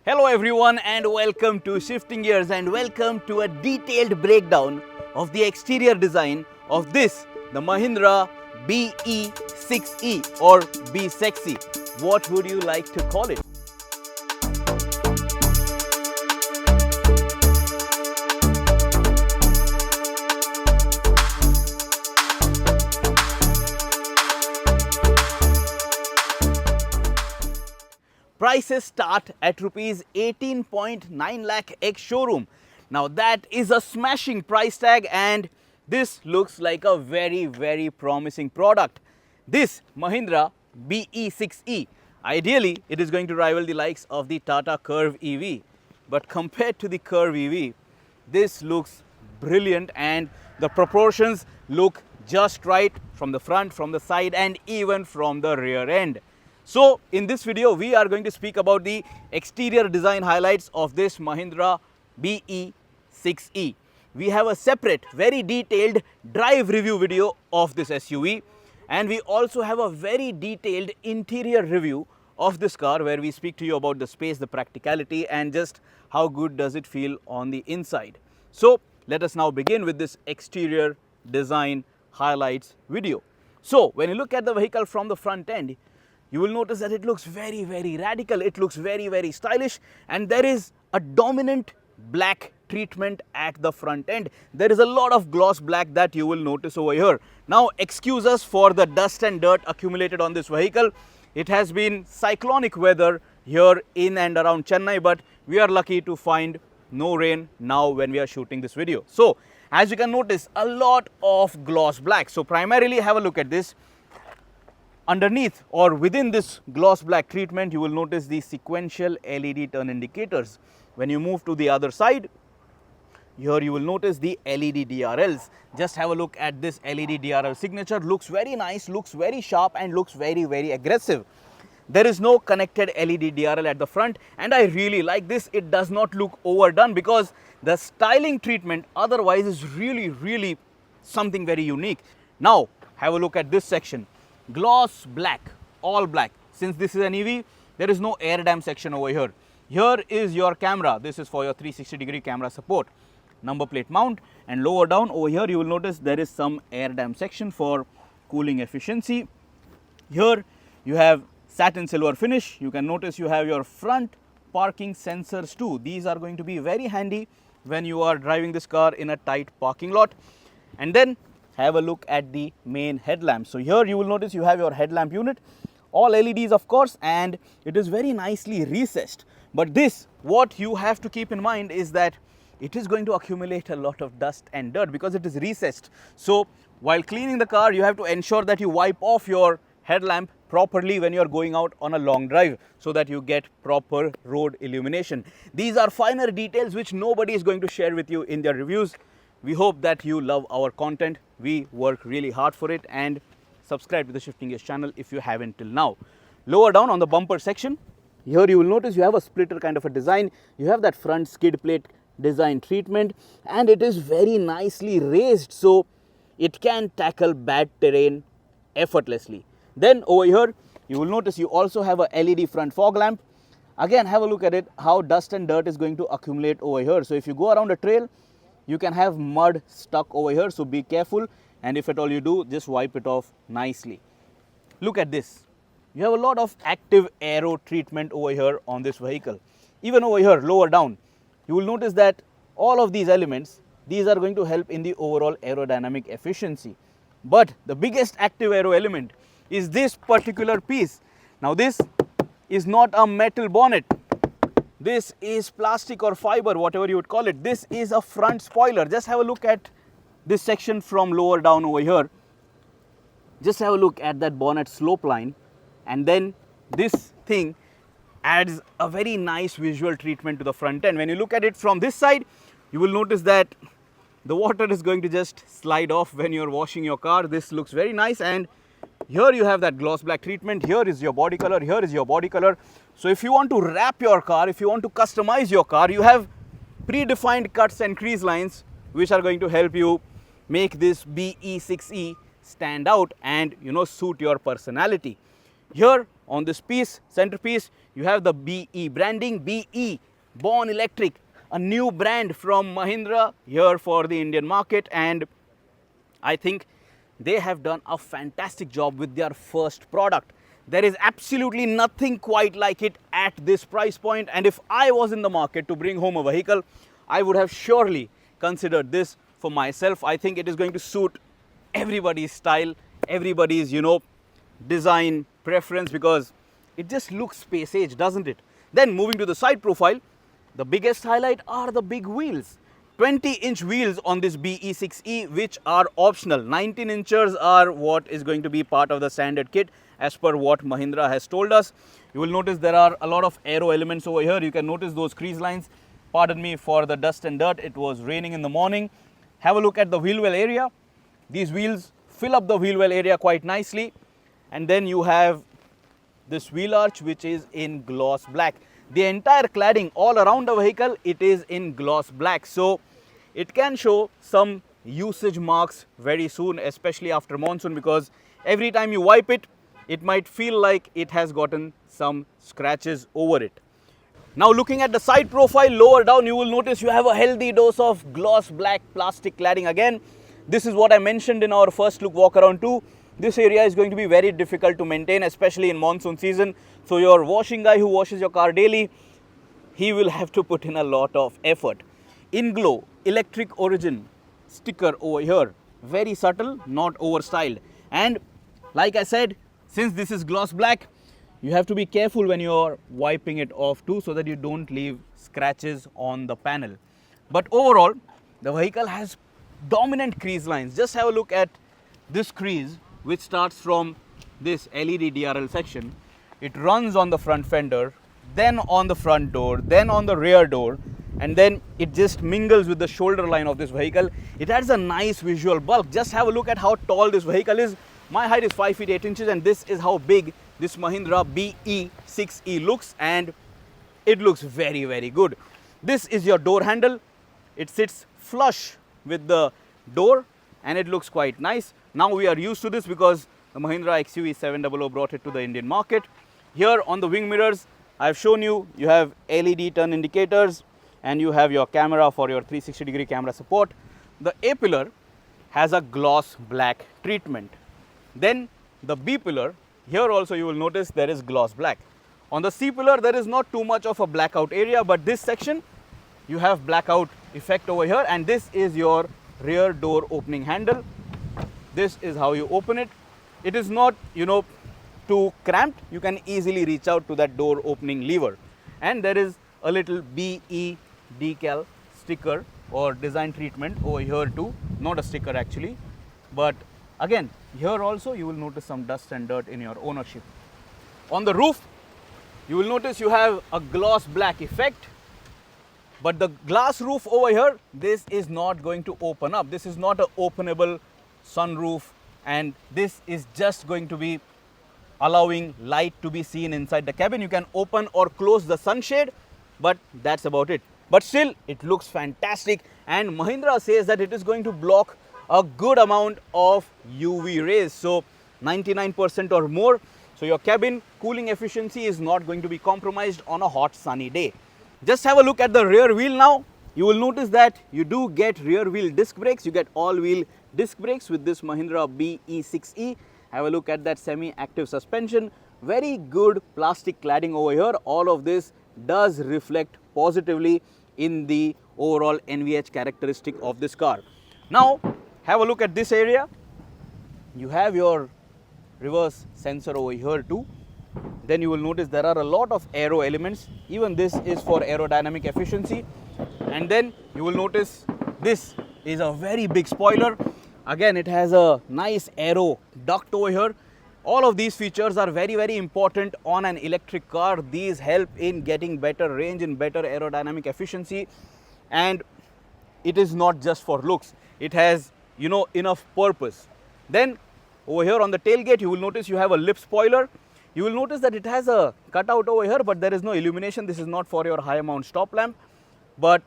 Hello everyone and welcome to Shifting Gears and welcome to a detailed breakdown of the exterior design of this, the Mahindra BE 6E or B Sexy. What would you like to call it? Prices start at rupees 18.9 lakh ex showroom. Now that is a smashing price tag and this looks like a very promising product. This Mahindra BE 6E, ideally it is going to rival the likes of the Tata Curvv.EV. But compared to the Curvv.EV, this looks brilliant and the proportions look just right from the front, from the side and even from the rear end. So in this video, we are going to speak about the exterior design highlights of this Mahindra BE 6E. We have a separate, very detailed drive review video of this SUV, and we also have a very detailed interior review of this car where we speak to you about the space, the practicality and just how good does it feel on the inside. So let us now begin with this exterior design highlights video. So when you look at the vehicle from the front end, you will notice that it looks very radical, it looks very stylish, and there is a dominant black treatment at the front end. There is a lot of gloss black that you will notice over here. Now excuse us for the dust and dirt accumulated on this vehicle. It has been cyclonic weather here in and around Chennai, but we are lucky to find no rain now when we are shooting this video. So as you can notice, a lot of gloss black. So primarily have a look at this. Underneath or within this gloss black treatment, you will notice the sequential LED turn indicators. When you move to the other side, here you will notice the LED DRLs. Just have a look at this LED DRL signature. Looks very nice, looks very sharp and looks very aggressive. There is no connected LED DRL at the front and I really like this. It does not look overdone because the styling treatment otherwise is really something very unique. Now have a look at this section. Gloss black, all black. Since this is an EV, there is no air dam section over here. Here is your camera. This is for your 360-degree camera support. Number plate mount, and lower down over here you will notice there is some air dam section for cooling efficiency. Here you have satin silver finish. You can notice you have your front parking sensors too. These are going to be very handy when you are driving this car in a tight parking lot. And then have a look at the main headlamp. So here you will notice you have your headlamp unit, all LEDs of course, and it is very nicely recessed. But this, what you have to keep in mind is that it is going to accumulate a lot of dust and dirt because it is recessed. So while cleaning the car, you have to ensure that you wipe off your headlamp properly when you are going out on a long drive so that you get proper road illumination. These are finer details which nobody is going to share with you in their reviews. We hope that you love our content. We work really hard for it, and subscribe to the Shifting Gears channel if you haven't till now. Lower down on the bumper section, here you will notice you have a splitter kind of a design. You have that front skid plate design treatment and it is very nicely raised so it can tackle bad terrain effortlessly. Then over here you will notice you also have a LED front fog lamp. Again, have a look at it, how dust and dirt is going to accumulate over here. So if you go around a trail, you can have mud stuck over here, so be careful, and if at all you do, just wipe it off nicely. Look at this. You have a lot of active aero treatment over here on this vehicle. Even over here, lower down, you will notice that all of these elements, these are going to help in the overall aerodynamic efficiency. But the biggest active aero element is this particular piece. Now this is not a metal bonnet. This is plastic or fiber, whatever you would call it. This is a front spoiler. Just have a look at this section from lower down over here. Just have a look at that bonnet slope line, and then this thing adds a very nice visual treatment to the front end. When you look at it from this side, you will notice that the water is going to just slide off when you're washing your car. This looks very nice, and here you have that gloss black treatment. Here is your body color, here is your body color. So if you want to wrap your car, if you want to customize your car, you have predefined cuts and crease lines which are going to help you make this BE 6E stand out and suit your personality. Here on this piece, centerpiece, you have the BE branding, BE, Born Electric, a new brand from Mahindra here for the Indian market, and I think they have done a fantastic job with their first product. There is absolutely nothing quite like it at this price point, and if I was in the market to bring home a vehicle, I would have surely considered this for myself. I think it is going to suit everybody's style, everybody's, design preference, because it just looks space age, doesn't it? Then moving to the side profile, the biggest highlight are the big wheels. 20-inch wheels on this BE6E, which are optional. 19 inches are what is going to be part of the standard kit as per what Mahindra has told us. You will notice there are a lot of aero elements over here. You can notice those crease lines. Pardon me for the dust and dirt. It was raining in the morning. Have a look at the wheel well area. These wheels fill up the wheel well area quite nicely. And then you have this wheel arch, which is in gloss black. The entire cladding all around the vehicle, it is in gloss black. So it can show some usage marks very soon, especially after monsoon, because every time you wipe it, it might feel like it has gotten some scratches over it. Now looking at the side profile lower down, you will notice you have a healthy dose of gloss black plastic cladding again. This is what I mentioned in our first look walk around too. This area is going to be very difficult to maintain, especially in monsoon season. So your washing guy who washes your car daily, he will have to put in a lot of effort. InGlow Electric Origin sticker over here, very subtle, not overstyled. And like I said, since this is gloss black, you have to be careful when you're wiping it off too, so that you don't leave scratches on the panel. But overall, the vehicle has dominant crease lines. Just have a look at this crease, which starts from this LED DRL section. It runs on the front fender, then on the front door, then on the rear door, and then it just mingles with the shoulder line of this vehicle. It adds a nice visual bulk. Just have a look at how tall this vehicle is. My height is 5 feet 8 inches, and this is how big this Mahindra BE6E looks, and it looks very, very good. This is your door handle. It sits flush with the door, and it looks quite nice. Now we are used to this because the Mahindra XUV 700 brought it to the Indian market. Here on the wing mirrors, I have shown you, you have LED turn indicators, and you have your camera for your 360-degree camera support. The A pillar has a gloss black treatment. Then the B pillar, here also you will notice there is gloss black. On the C pillar, there is not too much of a blackout area, but this section you have blackout effect over here, and this is your rear door opening handle. This is how you open it. It is not, too cramped. You can easily reach out to that door opening lever. And there is a little BE decal sticker or design treatment over here too. Not a sticker actually, but again, here also you will notice some dust and dirt in your ownership. On the roof, you will notice you have a gloss black effect, but the glass roof over here, this is not going to open up. This is not an openable sunroof, and this is just going to be allowing light to be seen inside the cabin. You can open or close the sunshade, but that's about it. But still, it looks fantastic, and Mahindra says that it is going to block a good amount of UV rays, so 99% or more. So your cabin cooling efficiency is not going to be compromised on a hot sunny day. Just have a look at the rear wheel now. You will notice that you do get rear wheel disc brakes. You get all wheel disc brakes with this Mahindra BE6E. Have a look at that semi-active suspension. Very good plastic cladding over here. All of this does reflect positively in the overall NVH characteristic of this car. Now have a look at this area. You have your reverse sensor over here too. Then you will notice there are a lot of aero elements. Even this is for aerodynamic efficiency. And then you will notice this is a very big spoiler. Again, it has a nice aero duct over here. All of these features are very, very important on an electric car. These help in getting better range and better aerodynamic efficiency. And it is not just for looks. It has, enough purpose. Then over here on the tailgate, you will notice you have a lip spoiler. You will notice that it has a cutout over here, but there is no illumination. This is not for your high mount stop lamp, but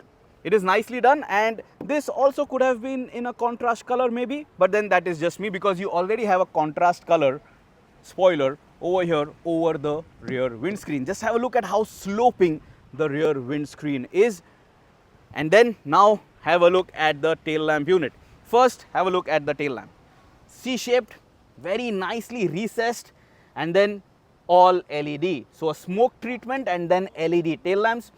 it is nicely done. And this also could have been in a contrast color maybe, but then that is just me, because you already have a contrast color spoiler over here over the rear windscreen. Just have a look at how sloping the rear windscreen is. And then now have a look at the tail lamp unit. First, have a look at the tail lamp. C-shaped, very nicely recessed, and then all LED. So a smoke treatment and then LED tail lamps.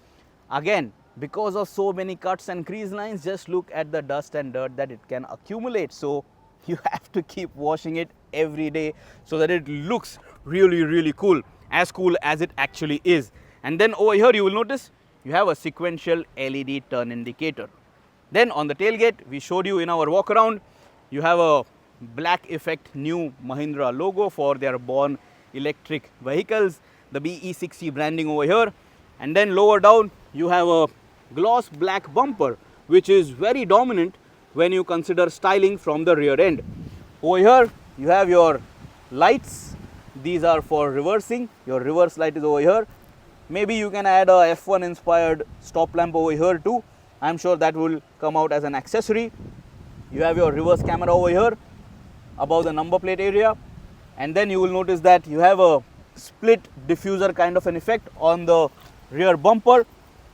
Again, because of so many cuts and crease lines, just look at the dust and dirt that it can accumulate. So you have to keep washing it every day so that it looks really cool, as cool as it actually is. And then over here you will notice you have a sequential LED turn indicator. Then on the tailgate, we showed you in our walk around, you have a black effect new Mahindra logo for their born electric vehicles, the BE6E branding over here. And then lower down you have a gloss black bumper, which is very dominant when you consider styling from the rear end. Over here you have your lights. These are for reversing. Your reverse light is over here. Maybe you can add a F1 inspired stop lamp over here too. I'm sure that will come out as an accessory. You have your reverse camera over here above the number plate area, and then you will notice that you have a split diffuser kind of an effect on the rear bumper.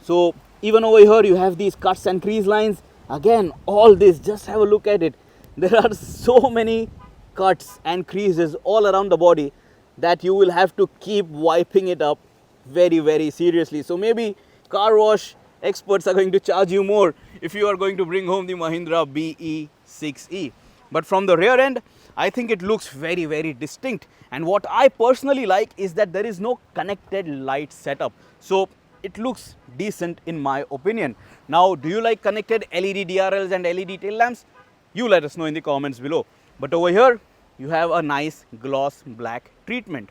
So even over here you have these cuts and crease lines. Again, all this, just have a look at it. There are so many cuts and creases all around the body that you will have to keep wiping it up very seriously. So maybe car wash experts are going to charge you more if you are going to bring home the Mahindra BE6E. But from the rear end, I think it looks very distinct. And what I personally like is that there is no connected light setup. So it looks decent in my opinion. Now, do you like connected LED DRLs and LED tail lamps? You let us know in the comments below. But over here, you have a nice gloss black treatment.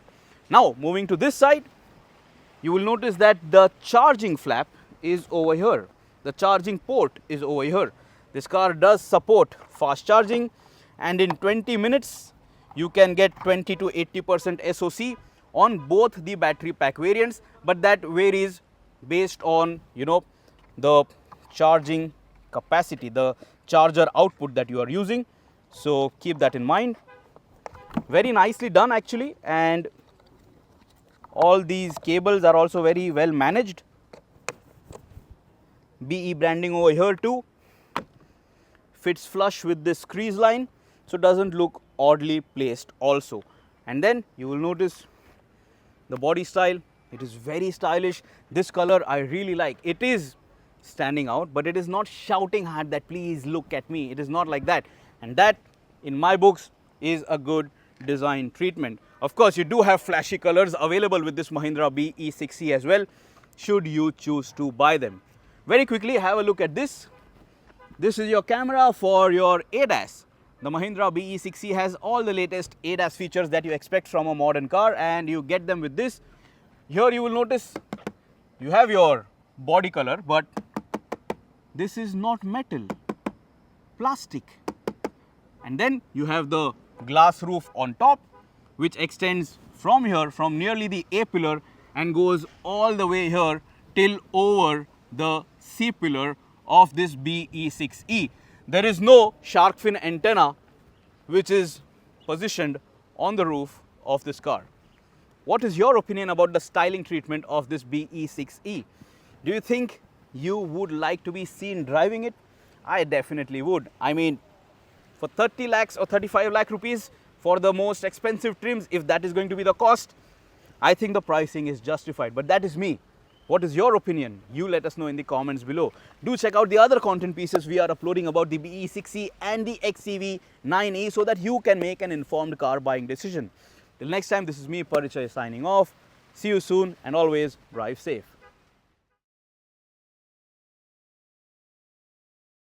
Now, moving to this side, you will notice that the charging flap is over here. The charging port is over here. This car does support fast charging, and in 20 minutes, you can get 20 to 80% SOC on both the battery pack variants, but that varies based on, you know, the charging capacity, the charger output that you are using. So keep that in mind. Very nicely done actually, and all these cables are also very well managed. BE branding over here too. Fits flush with this crease line, so doesn't look oddly placed also. And then you will notice the body style. It is very stylish. This color I really like. It is standing out, but it is not shouting hard that please look at me. It is not like that. And that, in my books, is a good design treatment. Of course, you do have flashy colors available with this Mahindra BE6E as well, should you choose to buy them. Very quickly, have a look at this. This is your camera for your ADAS. The Mahindra BE6E has all the latest ADAS features that you expect from a modern car, and you get them with this. Here you will notice you have your body color, but this is not metal, plastic. And then you have the glass roof on top, which extends from here, from nearly the A pillar, and goes all the way here till over the C pillar of this BE6E. There is no shark fin antenna which is positioned on the roof of this car. What is your opinion about the styling treatment of this BE6E? Do you think you would like to be seen driving it? I definitely would. I mean, for 30 lakhs or 35 lakh rupees for the most expensive trims, if that is going to be the cost, I think the pricing is justified. But that is me. What is your opinion? You let us know in the comments below. Do check out the other content pieces we are uploading about the BE6E and the XEV 9e so that you can make an informed car buying decision. Till next time, this is me, Parichay, signing off. See you soon, and always drive safe.